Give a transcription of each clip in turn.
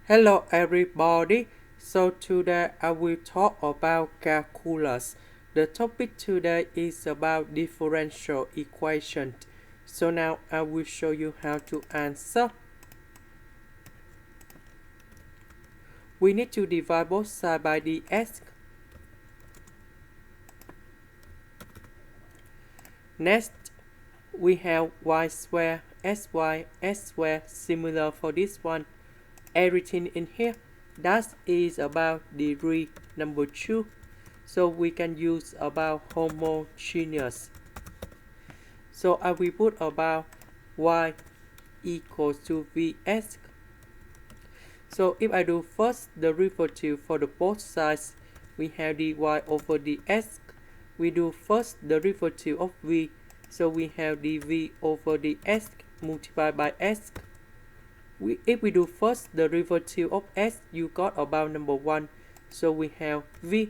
Hello everybody, so today I will talk about calculus. The topic today is about differential equation. So now I will show you how to answer. We need to divide both sides by dx. Next, we have y squared, sy, s squared, similar for this one. Everything in here, that is about degree number 2. So we can use about homogeneous. So I will put about y equals to vx. So if I do first derivative for the both sides, we have dy over dx. We do first derivative of v, so we have dv over dx multiplied by s. If we do first derivative of s, you got about number 1, so we have v.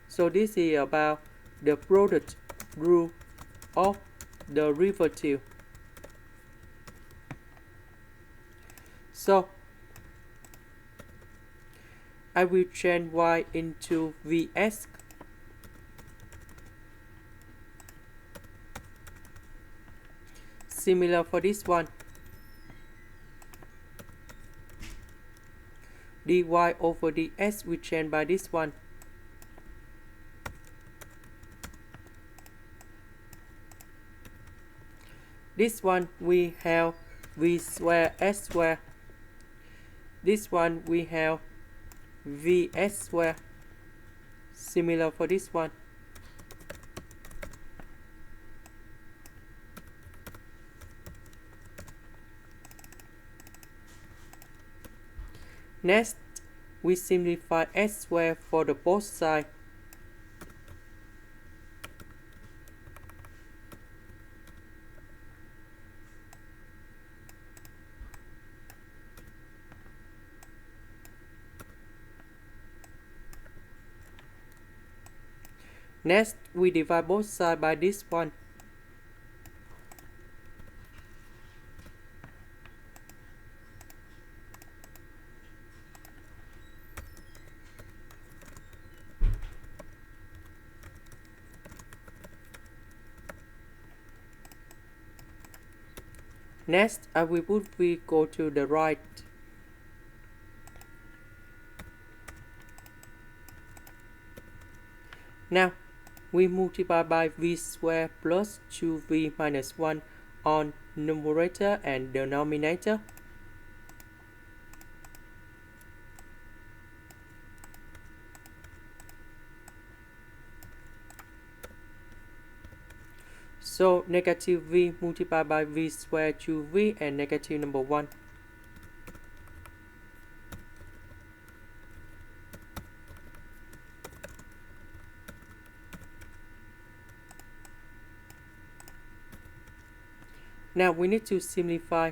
So this is about the product rule of derivative. So I will change y into vx. Similar for this one. dy over dx we change by this one. This one we have v squared s squared. This one we have vs squared. Similar for this one. Next, we simplify s squared for the both sides. Next, we divide both sides by this one. Next, I will put v go to the right. Now, we multiply by v squared plus 2v minus 1 on numerator and denominator. So negative v multiplied by v squared 2v and negative number 1. Now we need to simplify.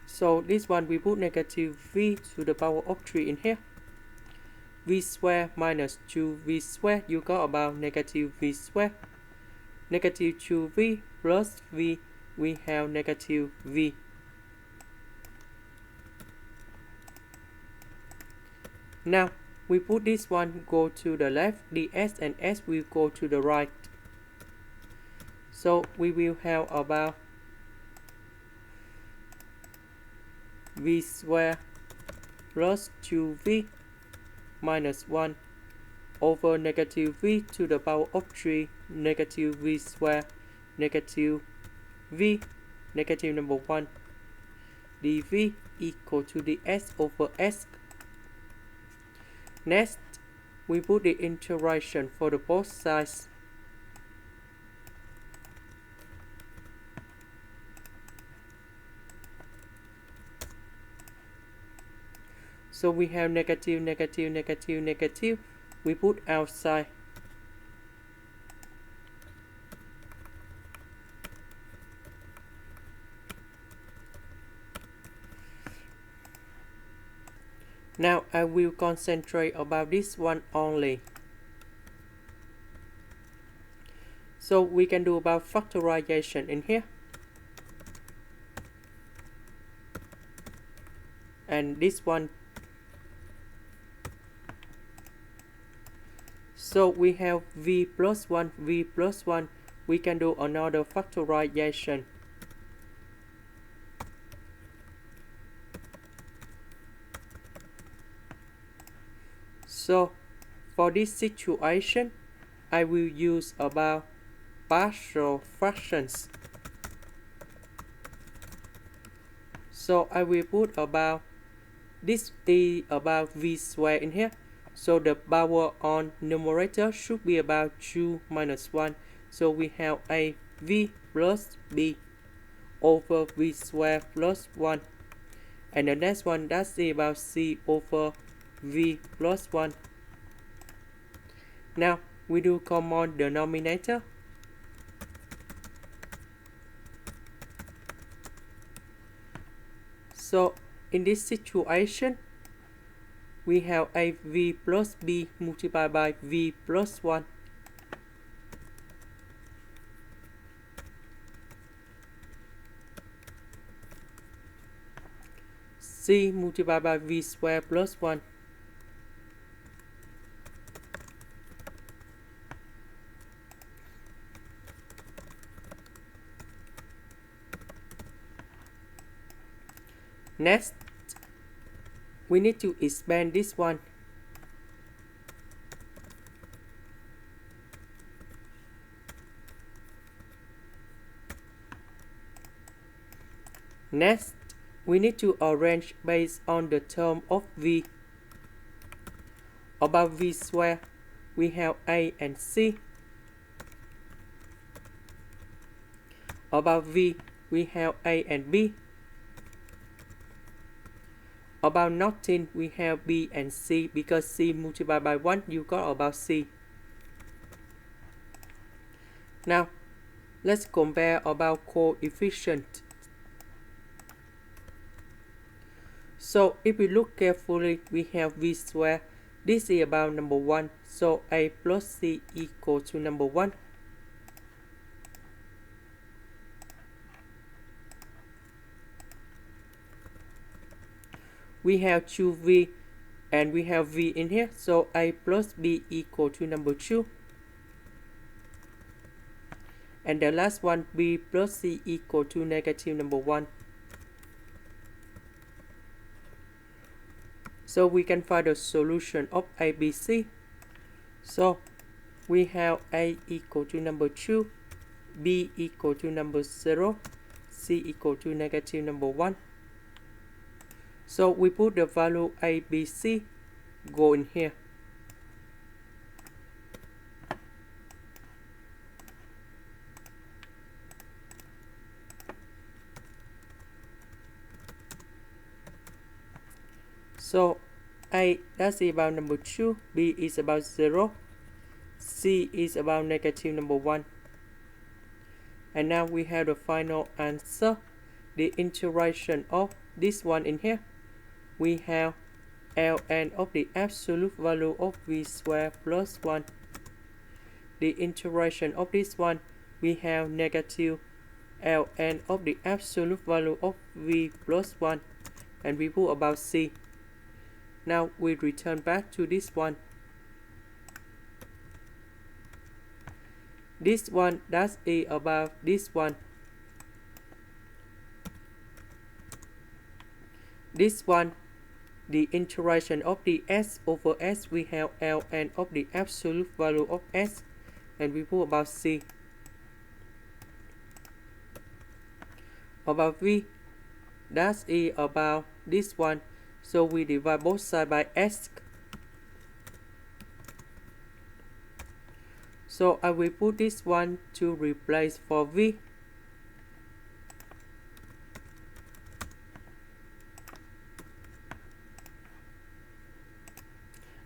So this one we put negative v to the power of 3 in here. V squared minus 2v squared, you got about negative v squared. Negative 2v plus v, we have negative v. Now, we put this one go to the left, ds and s will go to the right. So we will have about v squared plus 2v minus 1 over negative v to the power of 3, negative v squared, negative v, negative number 1, dv equal to ds over s. Next, we put the integration for the both sides. So we have negative, negative, negative, negative. We put outside. Now I will concentrate about this one only. So we can do about factorization in here. and this one. So we have v plus 1, v plus 1. We can do another factorization. So for this situation, I will use about partial fractions. So I will put about, this is about v squared in here. So the power on numerator should be about 2 minus 1. So we have a v plus b over v squared plus 1. And the next one, that's about c over v plus 1. Now we do common denominator. So in this situation, we have a v plus b multiplied by v plus 1. C multiplied by v squared plus 1. Next, we need to expand this one. Next, we need to arrange based on the term of v. About v squared, we have a and c. About v, we have a and b. About nothing, we have b and c, because c multiplied by 1, you got about c. Now, let's compare about coefficient. So if we look carefully, we have v squared. This is about number 1. So a plus c equal to number 1. We have 2v and we have v in here. So a plus b equal to number 2. And the last one, b plus c equal to negative number 1. So we can find the solution of ABC. So we have a equal to number 2, b equal to number 0, c equal to negative number 1. So we put the value ABC go in here. So a, that's about number 2, b is about 0, c is about negative number 1. And now we have the final answer, the integration of this one in here. We have ln of the absolute value of v squared plus 1. The integration of this one, we have negative ln of the absolute value of v plus 1. And we put about c. Now we return back to this one. This one, that's a about this one. This one, the integration of the s over s, we have ln of the absolute value of s, and we put about c. About v, that's a about this one, so we divide both sides by s. So I will put this one to replace for v.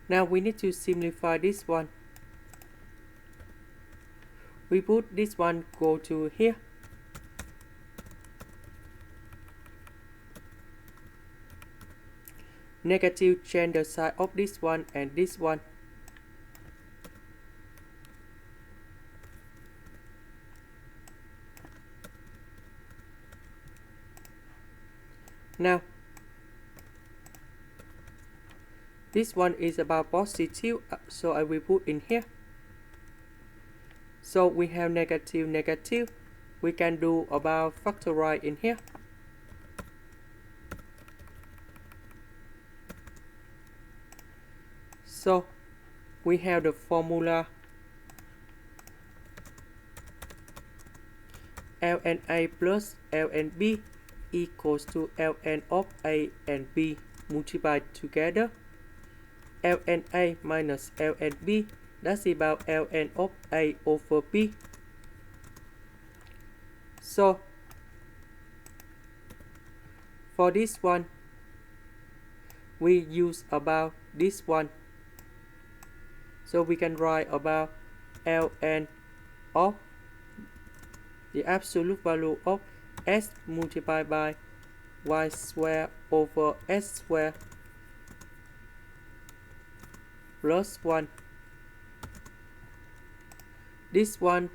Now we need to simplify this one. We put this one go to here. Negative change the sign of this one and this one. Now This one is about positive, so I will put in here. So we have negative, negative. We can do about factorize in here. So we have the formula ln A plus ln B equals to ln of A and B multiplied together. Ln A minus ln B, that's about ln of A over B. So for this one, we use about this one. So we can write about ln of the absolute value of s multiplied by y squared over s squared plus 1. This one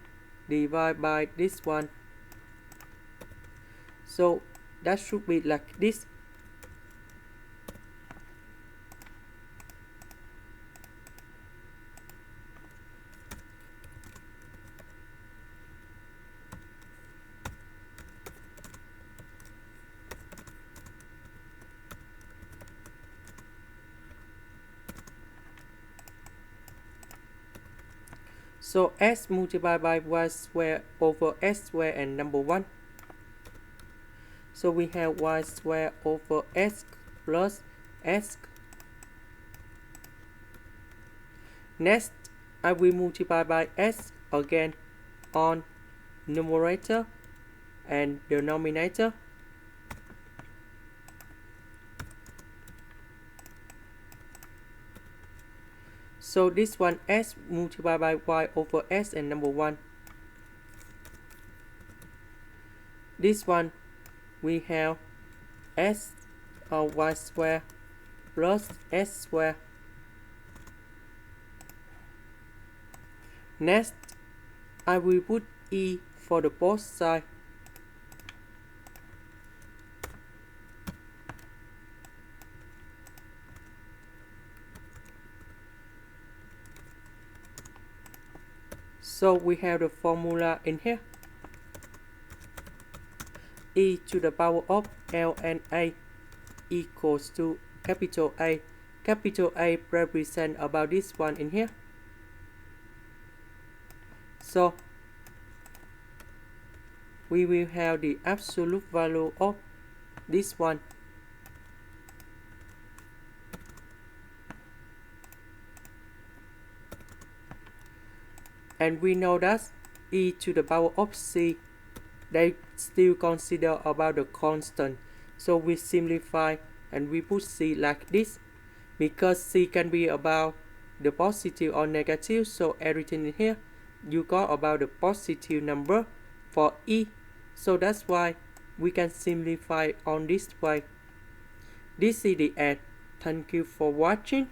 divided by this one. So that should be like this. So s multiplied by y squared over s squared and number 1. So we have y squared over s plus s. Next, I will multiply by s again on numerator and denominator. So this one s multiplied by y over s and number 1. This one we have s or y squared plus s squared. Next, I will put e for the both sides. So we have the formula in here. E to the power of ln A equals to capital A. Capital A represent about this one in here. So we will have the absolute value of this one. And we know that e to the power of c, they still consider about the constant. So we simplify and we put c like this, because c can be about the positive or negative. So everything in here, you got about the positive number for e. So that's why we can simplify on this way. This is the end. Thank you for watching.